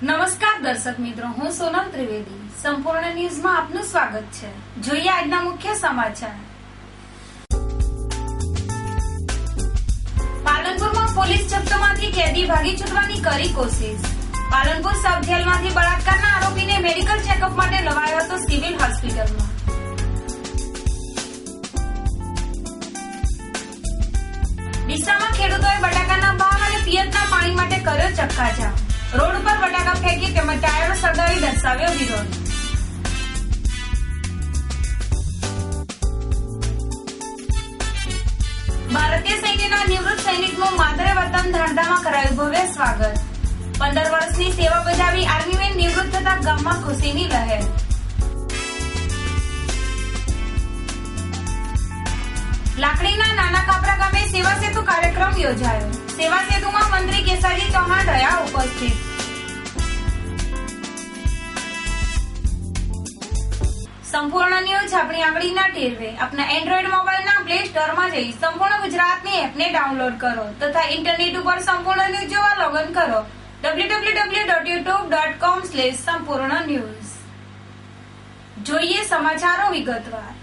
નમસ્કાર દર્શક મિત્રો, હું સોનલ ત્રિવેદી. સંપૂર્ણ ન્યૂઝમાં આપનું સ્વાગત છે. જોઈએ આજના મુખ્ય સમાચાર. પાલનપુરમાં પોલીસ જપ્તમાંથી કેદી ભાગી છૂટવાની કરી કોશિશ. પાલનપુર સબ જેલમાંથી બળાત્કારના આરોપીને મેડિકલ ચેકઅપ માટે લવાયો હતો સિવિલ હોસ્પિટલમાં. ડીસામાં ખેડૂતોએ બટાકાના ભાવ અને પિયતના પાણી માટે કર્યો ચક્કાજામ. રોડ ઉપર બટાકા ફેંકી તેમજ ટાયરો સળગાવી દર્શાવ્યો વિરોધ. ભારતીય સૈન્યના નિવૃત્ત સૈનિકનું માદરે વતન ધાણધામાં કરાયું ભવ્ય સ્વાગત. 15 વર્ષની સેવા બજાવી આર્મીમેન નિવૃત્ત થતા ગામમાં ખુશીની લહેર. લાકડીના નાના કાપરા ગામે સેવા સેતુ કાર્યક્રમ યોજાયો. સેવા સેતુમાં મંત્રી કેસાજી ચૌહાણ રહ્યા ઉપસ્થિત. સંપૂર્ણ ન્યૂઝ આપણી આંગળીના ટેરવે. આપના એન્ડ્રોઇડ મોબાઈલના પ્લે સ્ટોરમાં જઈ સંપૂર્ણ ગુજરાતની એપને ડાઉનલોડ કરો તથા ઇન્ટરનેટ ઉપર સંપૂર્ણ ન્યૂઝ જોવા લોગિન કરો www.youtube.com/સંપૂર્ણ જોઈએ સમાચારો વિગતવાર.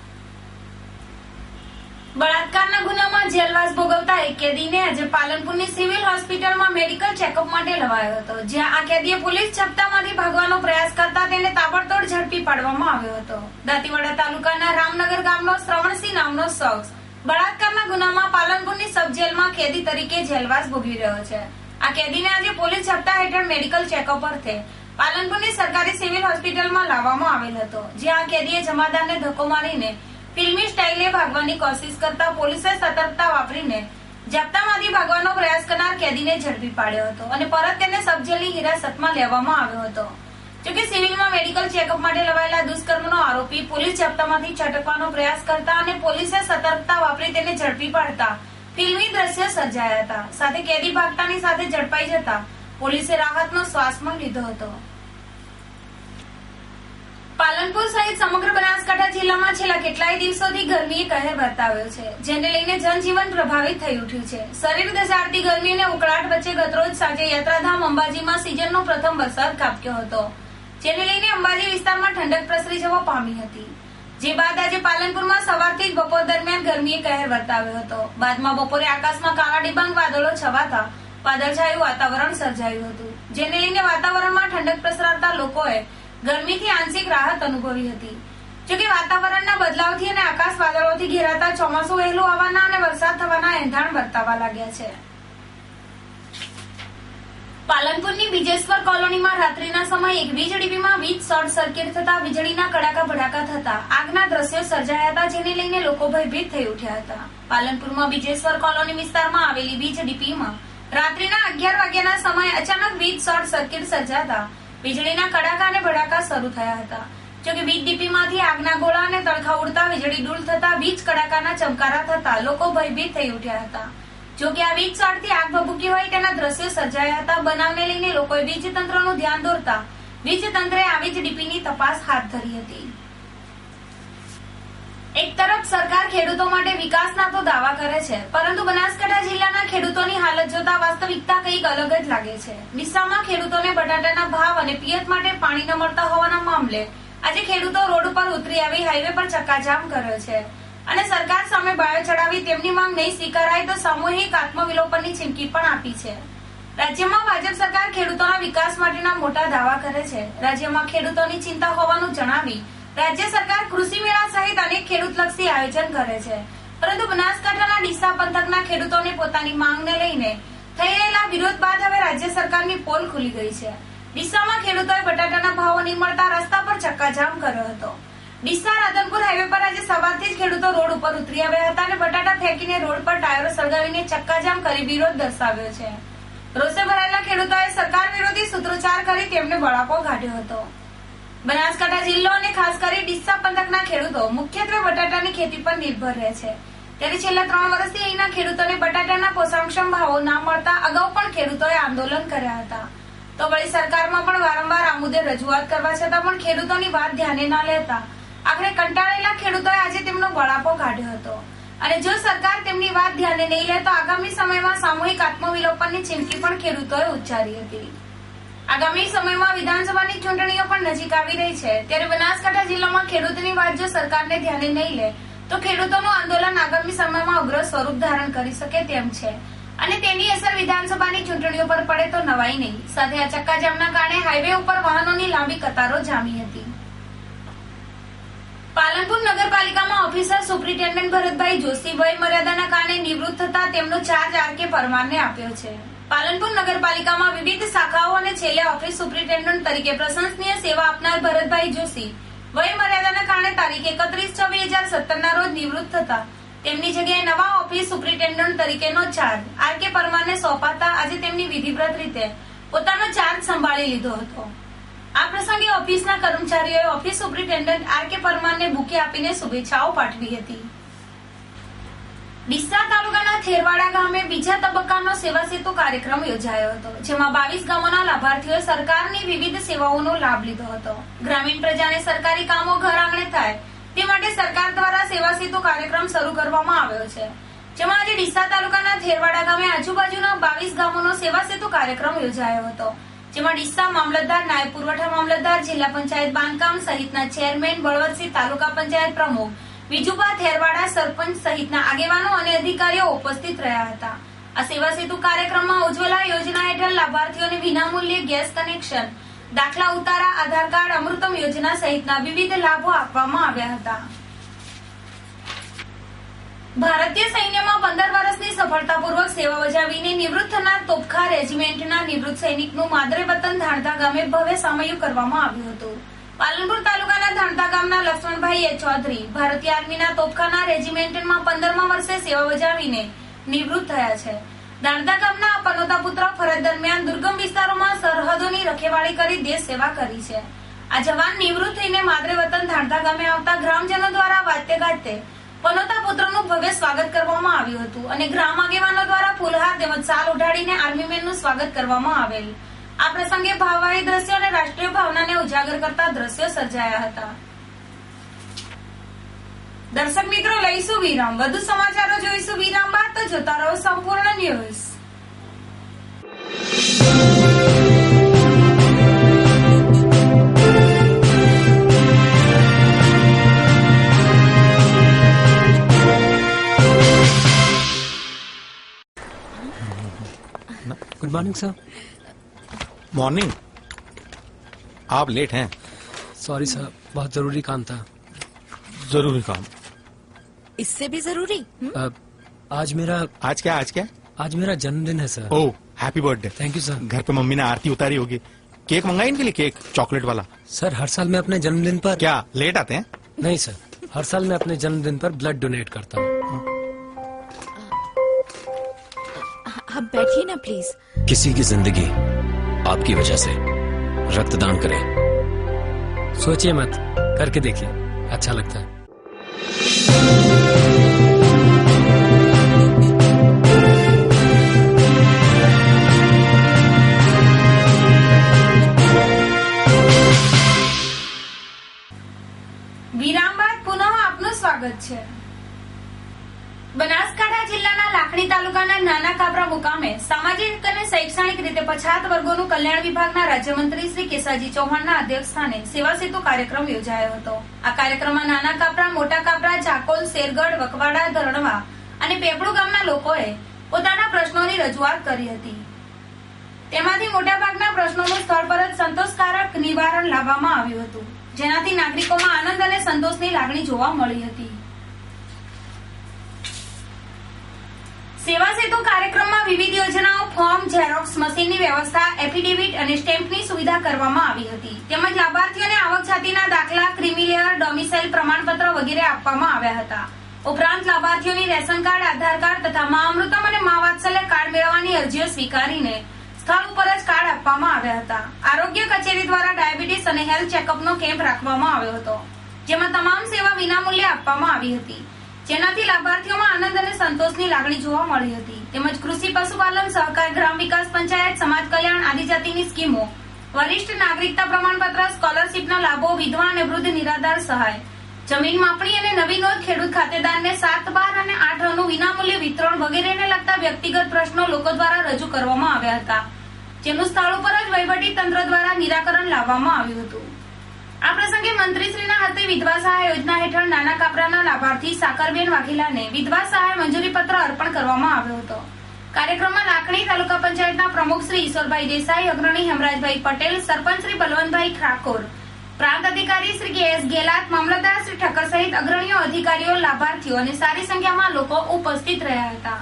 બળાત્કારના ગુનામાં જેલવાસ ભોગવતા એક કેદીને આજે પાલનપુરની સિવિલ હોસ્પિટલમાં મેડિકલ ચેકઅપ માટે લવાયો હતો, જ્યાં આ કેદીએ પોલીસ જપ્તામાંથી ભાગવાનો પ્રયાસ કરતા તેને તાબડતોડ ઝડપી પાડવામાં આવ્યો હતો. દાંતીવાડા તાલુકાના રામનગર ગામનો શ્રવણસિંહ નામનો શખ્સ બળાત્કારના ગુનામાં પાલનપુરની સબ જેલમાં કેદી તરીકે જેલવાસ ભોગવી રહ્યો છે. આ કેદીને આજે પોલીસ જપ્તા હેઠળ મેડિકલ ચેકઅપ અર્થે પાલનપુરની સરકારી સિવિલ હોસ્પિટલમાં લાવવામાં આવેલ હતો, જ્યાં આ કેદીએ જમાદારને ધક્કો મારીને ફિલ્મી સ્ટાઇલે ભાગવાની કોશિશ કરતા પોલીસે સતર્કતા વાપરીને જપ્તામાંથી ભાગવાનો પ્રયાસ કરનાર કેદીને ઝડપી પાડ્યો હતો અને પરત તેને સબ જેલની હિરાસતમાં લેવામાં આવ્યો હતો. જોકે સિવિલમાં મેડિકલ ચેકઅપ માટે લવાયેલા દુષ્કર્મનો આરોપી પોલીસ જપ્તામાંથી છટકવાનો પ્રયાસ કરતા અને પોલીસે સતર્કતા વાપરી તેને ઝડપી પાડતા ફિલ્મી દ્રશ્ય સર્જાયા હતા. સાથે કેદી ભાગતાની સાથે ઝડપાઈ જતા પોલીસે રાહતનો શ્વાસ પણ લીધો હતો. પાલનપુર સહિત સમગ્ર બનાસકાંઠા જિલ્લામાં છેલ્લા કેટલાય દિવસોથી ગરમીએ કહેર વર્તાવ્યો છે, જેને લઈને જનજીવન પ્રભાવિત થઈ ઉઠ્યું છે. શરીર ધસાડતી ગરમી અને ઉકળાટ વચ્ચે ગતરોજ સાંજે યાત્રાધામ અંબાજીમાં સિઝનનો પ્રથમ વરસાદ ખાબક્યો હતો, જેને લઈને અંબાજી વિસ્તારમાં ઠંડક પ્રસરી જવા પામી હતી. જે બાદ આજે પાલનપુરમાં સવારથી જ બપોર દરમિયાન ગરમીએ કહેર વર્તાવ્યો હતો. બાદમાં બપોરે આકાશમાં કાળા ડિબાંગ વાદળો છવાતા વાદળછાયું વાતાવરણ સર્જાયું હતું, જેને લઈને વાતાવરણમાં ઠંડક પ્રસરાતા લોકોએ ગરમીથી આંશિક રાહત અનુભવી હતી. જોકે વાતાવરણના બદલાવથી અને આકાશ વાદળોથી ઘેરાતા ચોમાસું વહેલું આવવાના અને વરસાદ થવાના એંધાણ વર્તાવા લાગ્યા છે. પાલનપુરની બીજેશ્વર કોલોનીમાં રાત્રિના સમયે એક વીજળીપીમાં વીજ શોર્ટ સર્કિટ થતા વીજળીના કડાકા ભડાકા થતા આગના દ્રશ્યો સર્જાયા હતા, જેને લઈને લોકો ભયભીત થઈ ઉઠ્યા હતા. પાલનપુરમાં બીજેશ્વર કોલોની વિસ્તારમાં આવેલી વીજળીપીમાં રાત્રિના 11 વાગ્યાના સમયે અચાનક વીજ શોર્ટ સર્કિટ સર્જાતા વીજળીના કડાકા અને ભડાકા શરૂ થયા હતા. જોકે વીજ ડીપીમાંથી આગના ગોળા અને તડકા ઉડતા વીજળી ડૂલ થતા વીજ કડાકાના ચમકારા થતા લોકો ભયભીત થઈ ઉઠ્યા હતા. જોકે આ વીજ શોર્ટથી આગ ભભૂકી હોય તેના દ્રશ્યો સર્જાયા હતા. બનાવને લઈને લોકોએ વીજ તંત્રનું ધ્યાન દોરતા વીજ તંત્રે આ વીજ ડીપીની તપાસ હાથ ધરી હતી. એક તરફ સરકાર ખેડૂતો માટે વિકાસના તો દાવા કરે છે, પરંતુ બનાસકાંઠા જિલ્લાના ખેડૂતોની હાલત જોતા વાસ્તવિકતા કંઈક અલગ જ લાગે છે. ડીસામાં ખેડૂતોને બટાટાના ભાવ અને પિયત માટે પાણી ન મળતા હોવાના મામલે આજે ખેડૂતો રોડ ઉપર ઉતરી આવી હાઈવે પર ચક્કાજામ કર્યો છે અને સરકાર સામે બાયો ચડાવી તેમની માંગ નહીં સ્વીકારાય તો સામૂહિક આત્મવિલોપનની ચીમકી પણ આપી છે. રાજ્યમાં ભાજપ સરકાર ખેડૂતોના વિકાસ માટેના મોટા દાવા કરે છે. રાજ્યમાં ખેડૂતોની ચિંતા હોવાનું જણાવી રાજ્ય સરકાર કૃષિ મેળા સહિત અનેક ખેડૂતલક્ષી આયોજન કરે છે, પરંતુ બનાસકાંઠાના ડીસા પંથકના ખેડૂતોને પોતાની માંગને લઈને થઈ રહેલા વિરોધ બાદ હવે રાજ્ય સરકારની પોલ ખુલી ગઈ છે. ડીસામાં ખેડૂતોએ બટાટાના ભાવો નહીં મળતા રસ્તા પર ચક્કાજામ કર્યો હતો. ડીસા રાધનપુર હાઈવે પર આજે સવારથી જ ખેડૂતો રોડ ઉપર ઉતરી આવ્યા હતા અને બટાટા ફેંકીને રોડ પર ટાયરો સળગાવીને ચક્કાજામ કરી વિરોધ દર્શાવ્યો છે. રોષે ભરાયેલા ખેડૂતોએ સરકાર વિરોધી સૂત્રોચ્ચાર કરી તેમને બળાપો કાઢ્યો હતો. બનાસકાંઠા જિલ્લો અને ખાસ કરી ડીસા પંથકના ખેડૂતો મુખ્યત્વે બટાટાની ખેતી પર નિર્ભર રહે છે, ત્યારે છેલ્લા 3 વર્ષથી અહીંના ખેડૂતોને બટાટાના પોષણક્ષમ ભાવો ના મળતા અગાઉ પણ ખેડૂતોએ આંદોલન કર્યા હતા. તો વળી સરકારમાં પણ વારંવાર આ મુદ્દે રજૂઆત કરવા છતાં પણ ખેડૂતોની વાત ધ્યાને ન લેતા આખરે કંટાળેલા ખેડૂતોએ આજે તેમનો બળાપો કાઢ્યો હતો અને જો સરકાર તેમની વાત ધ્યાને નહીં લે તો આગામી સમયમાં સામૂહિક આત્મવિલોપનની ચીમકી પણ ખેડૂતોએ ઉચ્ચારી હતી. આગામી સમયમાં વિધાનસભાની ચૂંટણીઓ પણ નજીક આવી રહી છે, ત્યારે બનાસકાંઠા જિલ્લામાં ખેડૂતોની વાત જો સરકારને ધ્યાને નહીં લે તો ખેડૂતોનું આંદોલન આગામી સમયમાં ઉગ્ર સ્વરૂપ ધારણ કરી શકે તેમ છે અને તેની અસર વિધાનસભાની ચૂંટણીઓ પર પડે તો નવાઈ નહીં. સાથે આ ચક્કાજામના કારણે હાઈવે ઉપર વાહનોની લાંબી કતારો જામી હતી. પાલનપુર નગરપાલિકામાં ઓફિસર સુપ્રિન્ટેન્ડન્ટ ભરતભાઈ જોશી વય મર્યાદાના કારણે નિવૃત્ત થતા તેમનો ચાર્જ આર.કે. પરમારને આપ્યો છે. પાલનપુર નગરપાલિકામાં વિવિધ શાખાઓ અને છેલ્લે ઓફિસ સુપ્રિન્ટેન્ડન્ટ તરીકે પ્રશંસનીય સેવા આપનાર ભરતભાઈ જોશી વય મર્યાદાના કારણે તારીખ 31/6/2017 ના રોજ નિવૃત્ત થતા તેમની જગ્યાએ નવા ઓફિસ સુપ્રિન્ટેન્ડન્ટ તરીકેનો ચાર્જ આર.કે. પરમારને સોંપાતા આજે તેમની વિધિવત રીતે પોતાનો ચાર્જ સંભાળી લીધો હતો. આ પ્રસંગે ઓફિસના કર્મચારીઓએ ઓફિસ સુપ્રિન્ટેન્ડન્ટ આર.કે. પરમારને બુકે આપીને શુભેચ્છાઓ પાઠવી હતી. ડીસા તાલુકાના થેરવાડા ગામે બીજા તબક્કાનો સેવા સેતુ કાર્યક્રમ યોજાયો હતો, જેમાં 22 ગામોના લાભાર્થીઓએ સરકારની વિવિધ સેવાઓનો લાભ લીધો હતો. ગ્રામીણ પ્રજાને સરકારી કામો ઘર આંગણે થાય તે માટે સરકાર દ્વારા સેવા સેતુ કાર્યક્રમ શરૂ કરવામાં આવ્યો છે, જેમાં આજે ડીસા તાલુકાના થેરવાડા ગામે આજુબાજુના 22 ગામોનો સેવા સેતુ કાર્યક્રમ યોજાયો હતો, જેમાં ડીસા મામલતદાર, નાયબ પુરવઠા મામલતદાર, જિલ્લા પંચાયત બાંધકામ સહિતના ચેરમેન, બળવંતસિંહ તાલુકા પંચાયત પ્રમુખ, વિજુભા થેરવાડા સરપંચ સહિતના આગેવાનો અને અધિકારીઓ ઉપસ્થિત રહ્યા હતા. આ સેવા સેતુ કાર્યક્રમમાં ઉજ્જવલા યોજના હેઠળ લાભાર્થીઓને વિનામૂલ્યે ગેસ કનેક્શન, દાખલા ઉતારા, આધાર કાર્ડ, અમૃતમ યોજના સહિતના વિવિધ લાભો આપવામાં આવ્યા હતા. ભારતીય સૈન્યમાં 15 વર્ષની સફળતાપૂર્વક સેવા બજાવીને નિવૃત્ત થનાર તોપખા રેજિમેન્ટના નિવૃત્ત સૈનિકનું માદરે વતન ધાણધા ગામે ભવ્ય સામૈયું કરવામાં આવ્યું હતું. પાલનપુર તાલુકાના ધાણધા ગામના લક્ષ્મણભાઈ એ ચૌધરી ભારતીય આર્મીના તોપખાના રેજિમેન્ટમાં 15મા વર્ષે સેવા બજાવીને નિવૃત્ત થયા છે. ધાણધા ગામના પનોતા પુત્ર ફરજ દરમિયાન દુર્ગમ વિસ્તારોમાં સરહદોની રખેવાળી કરી દેશ સેવા કરી છે. આ જવાન નિવૃત્ત થઈને માદરે વતન ધાણધા ગામે આવતા ગ્રામજનો દ્વારા વાજતે ગાજતે પનોતા પુત્રનું ભવ્ય સ્વાગત કરવામાં આવ્યું હતું અને ગ્રામ આગેવાનો દ્વારા ફૂલહાર તેમજ શાલ ઉઢાડીને આર્મીમેનનું સ્વાગત કરવામાં આવેલ. આ પ્રસંગે ભાવવાહી દ્રશ્યો અને રાષ્ટ્રીય ભાવનાને ઉજાગર કરતા દ્રશ્યો સર્જાયા હતા. દર્શક મિત્રો, લઈશું વિરામ. વધુ સમાચારો જોઈશું વિરામ બાદ, તો જોતા રહો સંપૂર્ણ news. Good morning sir. Morning. आप लेट हैं. सॉरी सर, बहुत जरूरी काम था. जरूरी काम. इससे भी जरूरी. आज मेरा जन्मदिन है sir. Oh, happy birthday. Thank you sir. घर पे मम्मी ने आरती उतारी होगी. केक मंगाई इनके लिए, केक चॉकलेट वाला. सर, हर साल मैं अपने जन्मदिन पर. क्या लेट आते हैं? नहीं सर, हर साल मैं अपने जन्मदिन पर ब्लड डोनेट करता हूँ. आप बैठिए ना प्लीज. किसी की जिंदगी आपकी वजह से रक्तदान करें. सोचिए मत, करके देखिए, अच्छा लगता है. વિરામ બાદ પુનઃ આપનું સ્વાગત છે. બનાસકાંઠા જિલ્લાના લાખણી તાલુકાના નાના કાબરા મુકામે સામાજિક અને શૈક્ષણિક રીતે પછાત વર્ગોનું કલ્યાણ વિભાગના રાજ્યમંત્રી શ્રી કેસાજી ચૌહાણના અધ્યક્ષસ્થાને સેવા સેતુ કાર્યક્રમ યોજાયો હતો. આ કાર્યક્રમમાં નાના કાબરા, મોટા કાબરા, જાકોલ, શેરગઢ, વકવાડા, ધરણવા અને પેપડુ ગામના લોકોએ પોતાના પ્રશ્નોની રજૂઆત કરી હતી. તેમાંથી મોટાભાગના પ્રશ્નોનું સ્થળ પર જ સંતોષકારક નિવારણ લાવવામાં આવ્યું હતું, જેનાથી નાગરિકોમાં આનંદ અને સંતોષની લાગણી જોવા મળી હતી. સેવા સેતુ કાર્યક્રમમાં વિવિધ યોજનાઓ, ફોર્મ, ઝેરોક્સ મશીનની વ્યવસ્થા, એફિડેવિટ અને સ્ટેમ્પની સુવિધા કરવામાં આવી હતી. તેમજ લાભાર્થીઓને આવક જાતિના દાખલા, ક્રિમિલેયર, ડોમિસાઇલ પ્રમાણપત્ર વગેરે આપવામાં આવ્યા હતા. ઉપરાંત લાભાર્થીઓની રેશન કાર્ડ, આધાર કાર્ડ તથા મા અમૃતમ અને મા વાત્સલ્ય કાર્ડ મેળવવાની અરજીઓ સ્વીકારીને સ્થળ ઉપર જ કાર્ડ આપવામાં આવ્યા હતા. આરોગ્ય કચેરી દ્વારા ડાયાબિટીસ અને હેલ્થ ચેકઅપનો કેમ્પ રાખવામાં આવ્યો હતો, જેમાં તમામ સેવા વિનામૂલ્યે આપવામાં આવી હતી, જેનાથી લાભાર્થીઓમાં આનંદ અને સંતોષની લાગણી જોવા મળી હતી. તેમજ કૃષિ, પશુપાલન, સહકાર, ગ્રામ વિકાસ પંચાયત, સમાજ કલ્યાણ, આદિજાતિની સ્કીમો, વરિષ્ઠ નાગરિકતા પ્રમાણપત્ર, સ્કોલરશીપના લાભો, વિધવા અને વૃદ્ધ નિરાધાર સહાય, જમીન માપણી અને નવી નોંધ, ખેડૂત ખાતેદારને 7, 12 અને 8 રનું વિનામૂલ્ય વિતરણ વગેરેને લગતા વ્યક્તિગત પ્રશ્નો લોકો દ્વારા રજૂ કરવામાં આવ્યા હતા. જેનું સ્થળ ઉપર જ વહીવટી તંત્ર દ્વારા નિરાકરણ લાવવામાં આવ્યું હતું. આ પ્રસંગે મંત્રીશ્રીના હાથે વિધવા સહાય યોજના હેઠળ નાના કાપરાના લાભાર્થી સાકરબેન વાઘેલાને વિધવા સહાય મંજૂરી પત્ર અર્પણ કરવામાં આવ્યો હતો. કાર્યક્રમમાં લાખણી તાલુકા પંચાયતના પ્રમુખ શ્રી ઈશ્વરભાઈ દેસાઈ, અગ્રણી હેમરાજભાઈ પટેલ, સરપંચ શ્રી બલવંતભાઈ ઠાકોર, પ્રાંત અધિકારી શ્રી કે.એસ. ગેલાત, મામલતદાર શ્રી ઠક્કર સહિત અગ્રણીઓ, અધિકારીઓ, લાભાર્થીઓ અને સારી સંખ્યામાં લોકો ઉપસ્થિત રહ્યા હતા.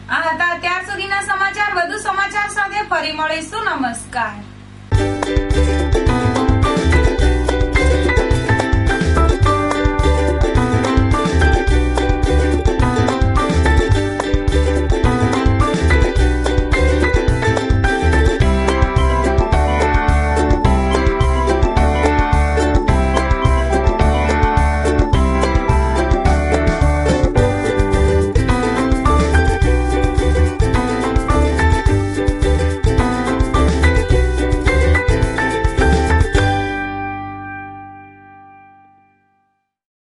આ હતા અત્યાર સુધીના સમાચાર. વધુ સમાચાર સાથે ફરી મળીશું. નમસ્કાર.